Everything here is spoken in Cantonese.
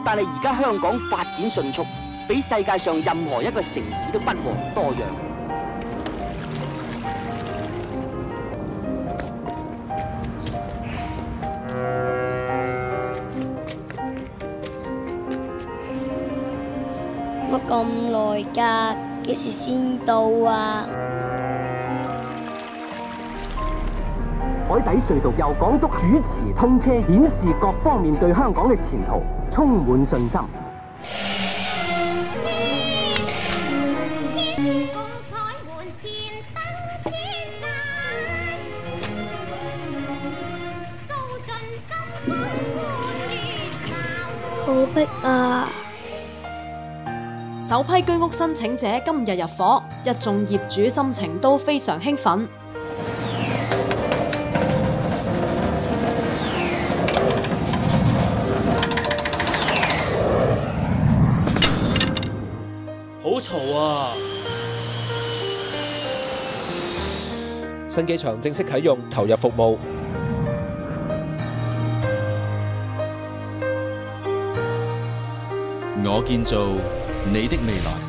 但係而家香港發展迅速，比世界上任何一個城市都不遑多讓。乜咁耐㗎？幾時先到啊？海底隧道由港督主持通車，顯示各方面對香港嘅前途充滿信心。好逼啊！首批居屋申請者今日入伙，一眾業主心情都非常興奮。好嘈啊！新機場正式啟用，投入服務。我建造你的未來。